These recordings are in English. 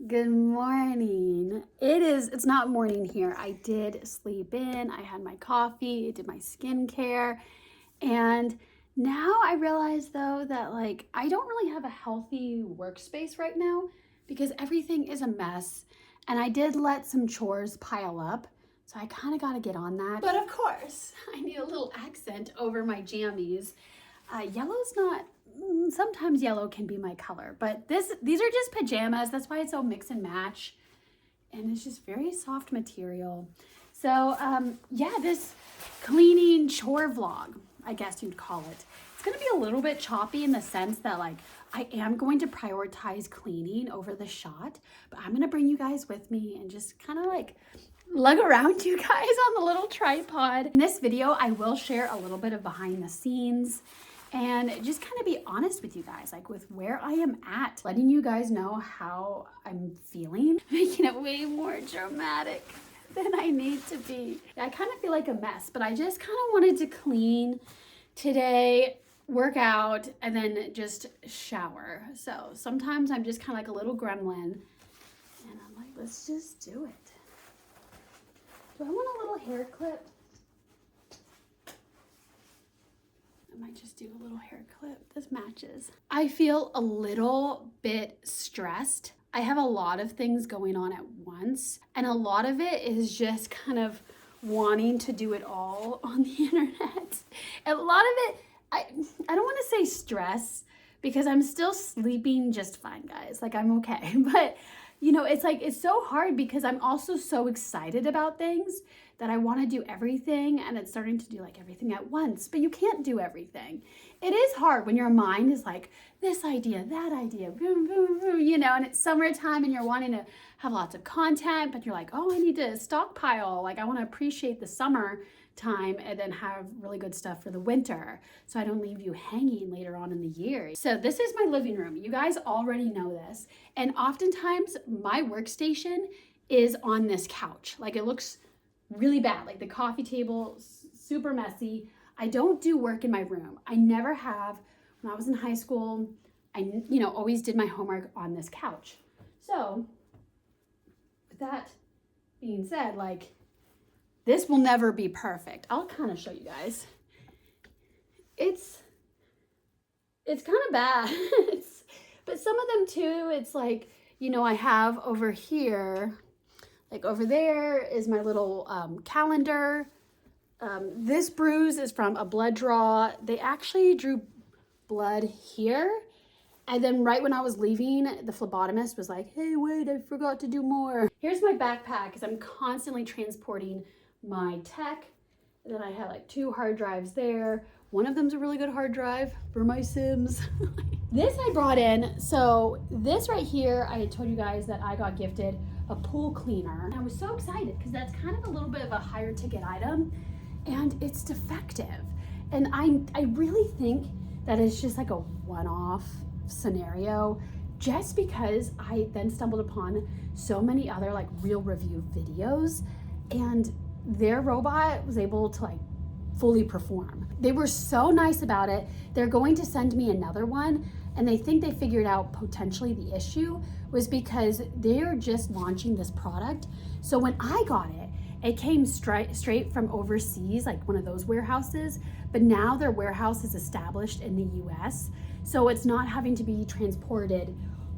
Good morning. It's not morning here. I did sleep in, I had my coffee, I did my skincare, and now I realize though that I don't really have a healthy workspace right now because everything is a mess, and I did let some chores pile up, so I kind of got to get on that. But of course, I need a little accent over my jammies. Yellow's not, sometimes yellow can be my color, but these are just pajamas. That's why it's so mix and match. And it's just very soft material. So yeah, this cleaning chore vlog, I guess you'd call it. It's gonna be a little bit choppy in the sense that I am going to prioritize cleaning over the shot, but I'm gonna bring you guys with me and just kind of lug around you guys on the little tripod. In this video, I will share a little bit of behind the scenes and just kind of be honest with you guys, with where I am at, letting you guys know how I'm feeling, making it way more dramatic than I need to be. I kind of feel like a mess, but I just kind of wanted to clean today, work out, and then just shower. So sometimes I'm just kind of like a little gremlin, and I'm like, let's just do it. Do I want a little hair clip? I might just do a little hair clip. This matches. I feel a little bit stressed. I have a lot of things going on at once, and a lot of it is just kind of wanting to do it all on the internet. And a lot of it, I don't want to say stress because I'm still sleeping just fine, guys. I'm okay. But it's so hard because I'm also so excited about things that I want to do everything, and it's starting to do everything at once, but you can't do everything. It is hard when your mind is this idea, that idea, boom, boom, boom, and it's summertime and you're wanting to have lots of content, but you're like, oh, I need to stockpile. I want to appreciate the summer time and then have really good stuff for the winter so I don't leave you hanging later on in the year. So this is my living room. You guys already know this. And oftentimes my workstation is on this couch. It looks really bad. The coffee table, super messy. I don't do work in my room. I never have. When I was in high school, I always did my homework on this couch. So with that being said, this will never be perfect. I'll kind of show you guys. It's kind of bad. But some of them too, it's I have over here, over there is my little calendar. This bruise is from a blood draw. They actually drew blood here. And then right when I was leaving, the phlebotomist was like, hey, wait, I forgot to do more. Here's my backpack because I'm constantly transporting my tech. And then I have 2 hard drives there. One of them's a really good hard drive for my Sims. This I brought in. So this right here, I had told you guys that I got gifted a pool cleaner. And I was so excited because that's kind of a little bit of a higher ticket item and it's defective. And I really think that it's just a one-off scenario, just because I then stumbled upon so many other real review videos, and their robot was able to fully perform. They were so nice about it. They're going to send me another one, and they think they figured out potentially the issue was because they're just launching this product. So when I got it, it came straight from overseas, one of those warehouses, but now their warehouse is established in the US. So it's not having to be transported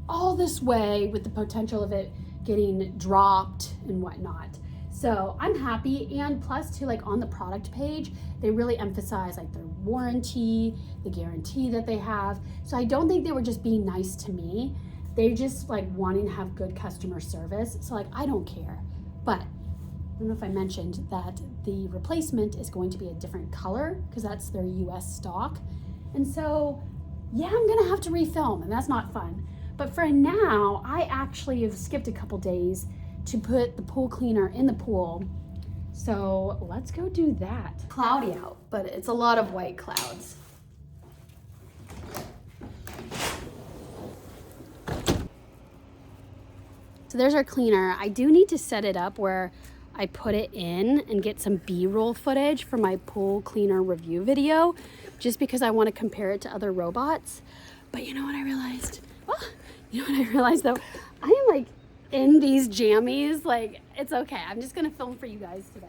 all this way with the potential of it getting dropped and whatnot. So I'm happy, and plus too, on the product page, they really emphasize their warranty, the guarantee that they have. So I don't think they were just being nice to me. They just wanting to have good customer service. So I don't care. But I don't know if I mentioned that the replacement is going to be a different color because that's their US stock. And so, yeah, I'm gonna have to refilm, and that's not fun. But for now, I actually have skipped a couple days to put the pool cleaner in the pool. So let's go do that. Cloudy out, but it's a lot of white clouds. So there's our cleaner. I do need to set it up where I put it in and get some B-roll footage for my pool cleaner review video, just because I want to compare it to other robots. But you know what I realized? Oh, you know what I realized though? I am in these jammies. Like, it's okay. I'm just gonna film for you guys today.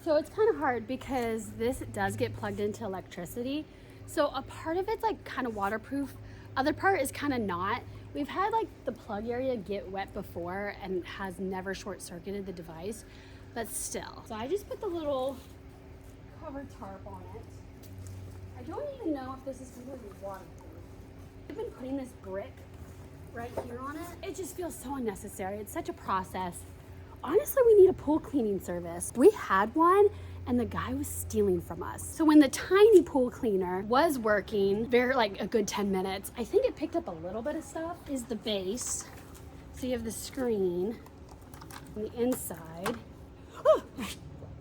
So it's kind of hard because this does get plugged into electricity. So a part of it's like kind of waterproof. Other part is kind of not. We've had like the plug area get wet before and has never short circuited the device, but still. So I just put the little cover tarp on it. I don't even know if this is completely waterproof. I've been putting this brick right here on it. It just feels so unnecessary. It's such a process. Honestly, we need a pool cleaning service. We had one and the guy was stealing from us. So when the tiny pool cleaner was working, like a good 10 minutes, I think it picked up a little bit of stuff, is the base. So you have the screen on the inside.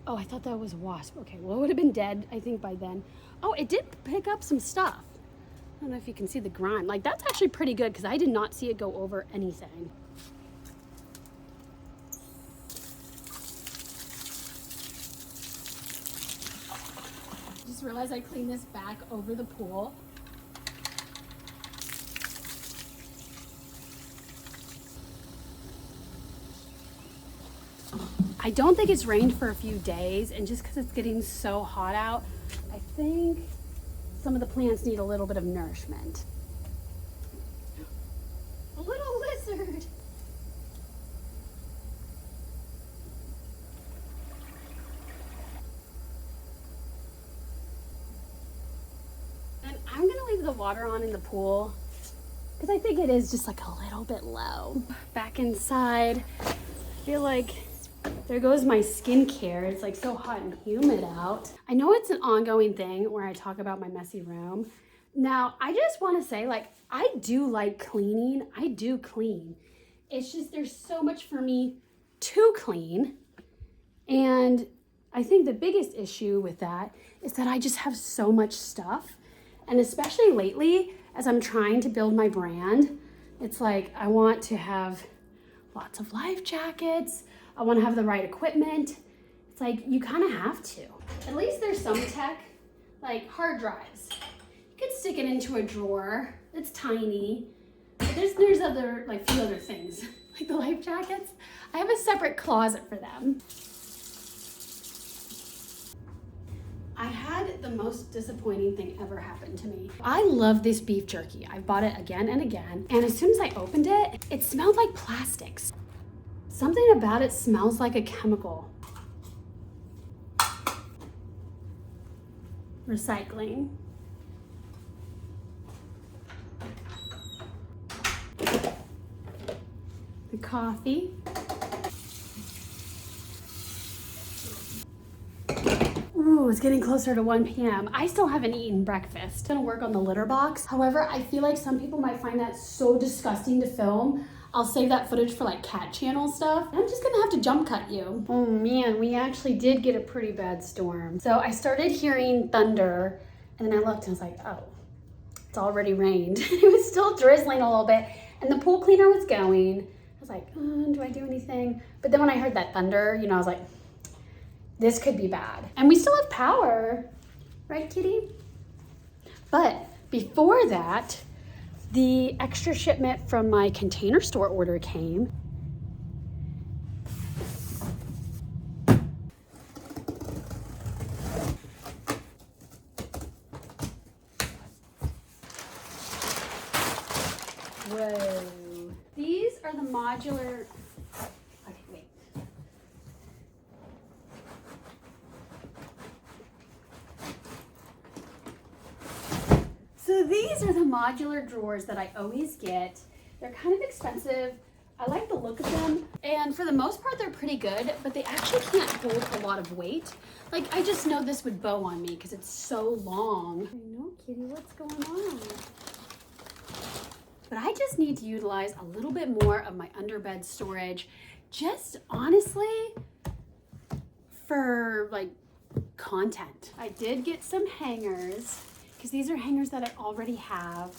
Oh, I thought that was a wasp. Okay, well, it would have been dead, I think, by then. Oh, it did pick up some stuff. I don't know if you can see the grime. Like, that's actually pretty good because I did not see it go over anything. Just realized I cleaned this back over the pool. I don't think it's rained for a few days, and just because it's getting so hot out, I think some of the plants need a little bit of nourishment. A little lizard. And I'm gonna leave the water on in the pool because I think it is just like a little bit low. Back inside, I feel like there goes my skincare. It's like so hot and humid out. I know it's an ongoing thing where I talk about my messy room. Now, I just want to say, like, I do like cleaning. I do clean. It's just there's so much for me to clean. And I think the biggest issue with that is that I just have so much stuff. And especially lately, as I'm trying to build my brand, it's like I want to have lots of life jackets. I want to have the right equipment. It's like you kind of have to. At least there's some tech, like hard drives. You could stick it into a drawer. It's tiny. But there's other, like, few other things, like the life jackets. I have a separate closet for them. I had the most disappointing thing ever happen to me. I love this beef jerky. I've bought it again and again. And as soon as I opened it, it smelled like plastics. Something about it smells like a chemical. Recycling. The coffee. Ooh, it's getting closer to 1 p.m. I still haven't eaten breakfast. I'm gonna work on the litter box. However, I feel like some people might find that so disgusting to film. I'll save that footage for like cat channel stuff. I'm just gonna have to jump cut you. Oh man, we actually did get a pretty bad storm. So I started hearing thunder and then I looked and I was like, oh, it's already rained. It was still drizzling a little bit and the pool cleaner was going. I was like, do I do anything? But then when I heard that thunder, you know, I was like, this could be bad. And we still have power, right, kitty? But before that, the extra shipment from my Container Store order came. Whoa. These are the modular, okay, wait. So these are the modular drawers that I always get. They're kind of expensive, I like the look of them, and for the most part they're pretty good, but they actually can't hold a lot of weight. Like, I just know this would bow on me because it's so long. I know, kitty, what's going on? But I just need to utilize a little bit more of my underbed storage, just honestly for like content. I did get some hangers because these are hangers that I already have,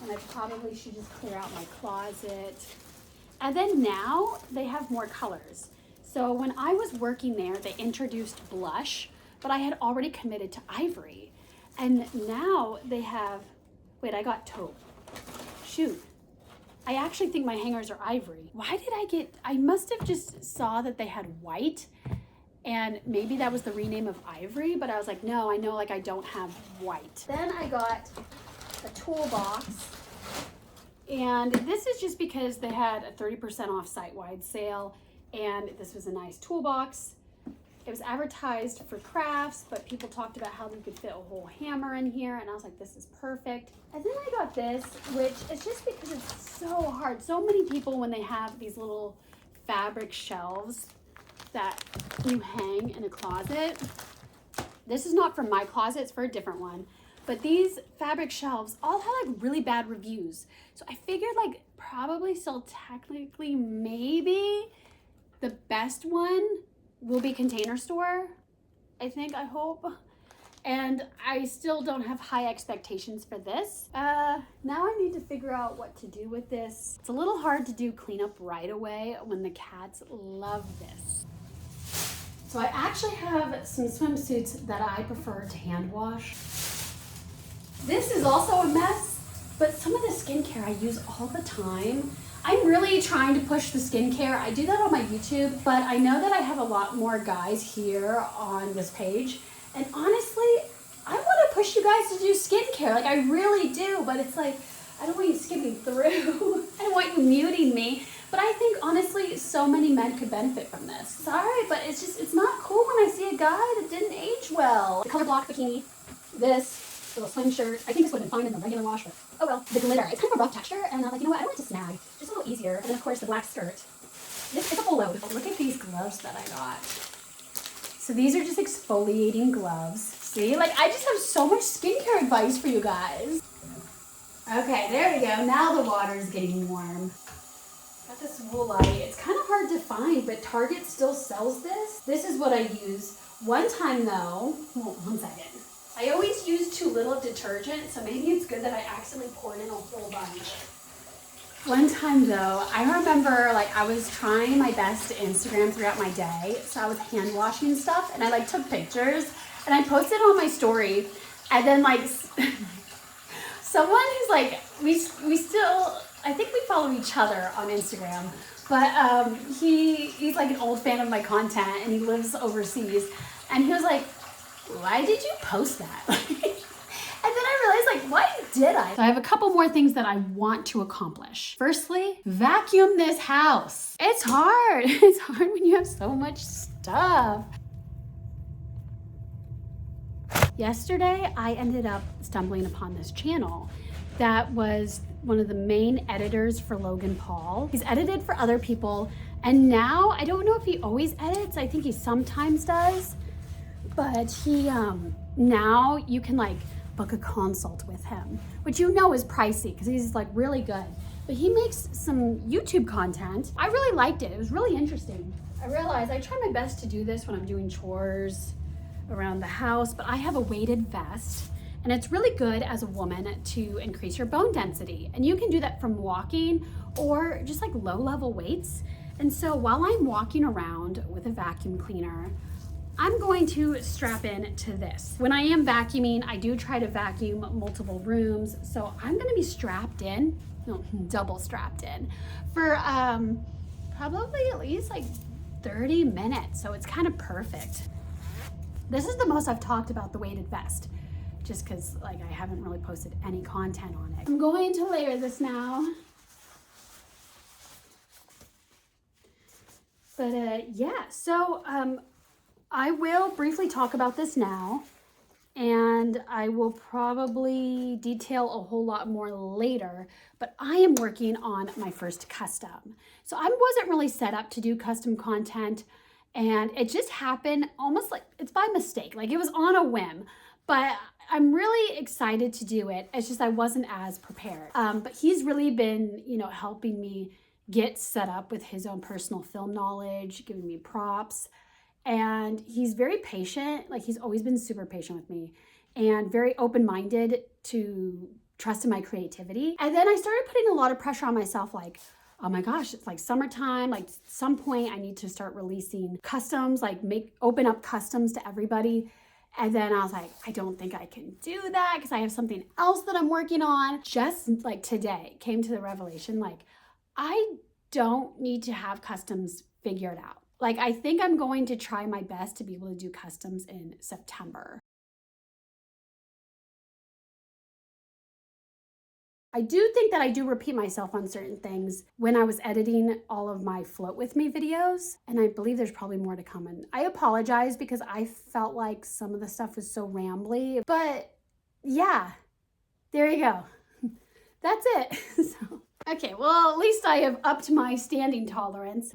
and I probably should just clear out my closet. And then now they have more colors. So when I was working there, they introduced blush, but I had already committed to ivory. And now they have, wait, I got taupe. Shoot. I actually think my hangers are ivory. Why did I must have just saw that they had white, and maybe that was the rename of ivory, but I was like, no, I know, like, I don't have white. Then I got a toolbox, and this is just because they had a 30% off site-wide sale, and this was a nice toolbox. It was advertised for crafts, but people talked about how you could fit a whole hammer in here, and I was like, this is perfect. And then I got this, which is just because it's so hard. So many people, when they have these little fabric shelves that you hang in a closet, this is not for my closet, it's for a different one, but these fabric shelves all have like really bad reviews. So I figured like probably still technically maybe the best one will be Container Store, I hope. And I still don't have high expectations for this. Now I need to figure out what to do with this. It's a little hard to do cleanup right away when the cats love this. So I actually have some swimsuits that I prefer to hand wash. This is also a mess, but some of the skincare I use all the time. I'm really trying to push the skincare. I do that on my YouTube, but I know that I have a lot more guys here on this page. And honestly, I want to push you guys to do skincare. Like, I really do, but it's like, I don't want you skipping through. I don't want you muting me. But I think, honestly, so many men could benefit from this. Sorry, but it's not cool when I see a guy that didn't age well. The color block bikini, this little swim shirt. I think this would have been fine in the regular wash, but oh well. The glitter, it's kind of a rough texture, and I was like, you know what, I want it to snag. Just a little easier. And then, of course, the black skirt. It's a full load. Look at these gloves that I got. So these are just exfoliating gloves. See, like, I just have so much skincare advice for you guys. Okay, there we go. Now the water is getting warm. Got this woolite. It's kind of hard to find, but Target still sells this. This is what I use. One time though, well, 1 second. I always use too little detergent, so maybe it's good that I accidentally poured in a whole bunch. One time though, I remember like I was trying my best to Instagram throughout my day, so I was hand washing stuff, and I like took pictures, and I posted on my story, and then like someone who's like, we still, I think we follow each other on Instagram, but he's like an old fan of my content, and he lives overseas, and he was like, why did you post that? And then I realized, like, why did I? So I have a couple more things that I want to accomplish. Firstly, vacuum this house. It's hard. It's hard when you have so much stuff. Yesterday, I ended up stumbling upon this channel that was one of the main editors for Logan Paul. He's edited for other people, and now, I don't know if he always edits. I think he sometimes does. But he, now you can like book a consult with him, which you know is pricey because he's like really good. But he makes some YouTube content. I really liked it. It was really interesting. I realized I try my best to do this when I'm doing chores around the house, but I have a weighted vest, and it's really good as a woman to increase your bone density. And you can do that from walking or just like low level weights. And so while I'm walking around with a vacuum cleaner, I'm going to strap in to this. When I am vacuuming, I do try to vacuum multiple rooms. So I'm gonna be strapped in, no, double strapped in for probably at least like 30 minutes. So it's kind of perfect. This is the most I've talked about the weighted vest, just cause like I haven't really posted any content on it. I'm going to layer this now. But yeah, so I will briefly talk about this now. and I will probably detail a whole lot more later, but I am working on my first custom. So I wasn't really set up to do custom content, and it just happened almost like it's by mistake. Like it was on a whim, but I'm really excited to do it. It's just I wasn't as prepared. But he's really been, helping me get set up with his own personal film knowledge, giving me props. And he's very patient. Like he's always been super patient with me and very open-minded to trust in my creativity. And then I started putting a lot of pressure on myself, like, oh my gosh, it's like summertime. Like at some point I need to start releasing customs, like open up customs to everybody. And then I was like, I don't think I can do that because I have something else that I'm working on. Just like today came to the revelation, like I don't need to have customs figured out. Like, I think I'm going to try my best to be able to do customs in September. I do think that I do repeat myself on certain things when I was editing all of my Float With Me videos, and I believe there's probably more to come. And I apologize because I felt like some of the stuff was so rambly, but yeah, there you go. That's it. Okay, well, at least I have upped my standing tolerance.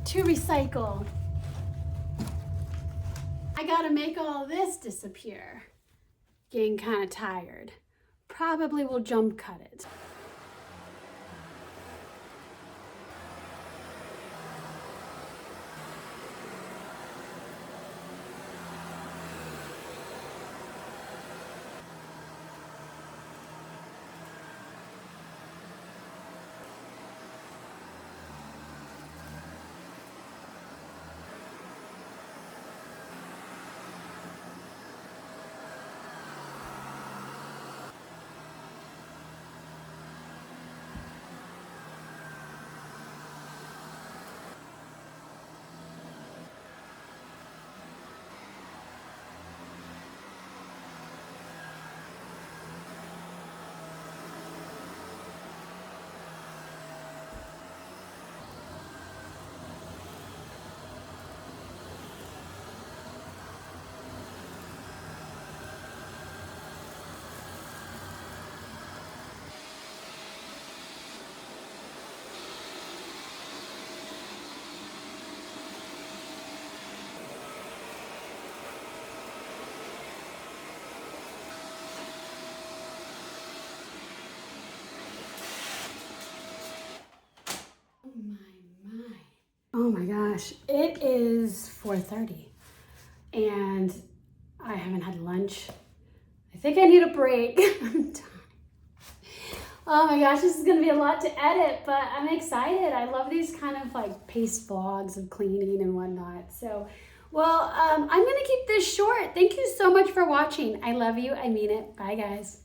To recycle. I gotta make all this disappear. Getting kind of tired. Probably will jump cut it. Oh my gosh, it is 4:30 and I haven't had lunch. I think I need a break. I'm done. Oh my gosh, this is gonna be a lot to edit, but I'm excited. I love these kind of like paste vlogs of cleaning and whatnot. So, well, I'm gonna keep this short. Thank you so much for watching. I love you, I mean it. Bye guys.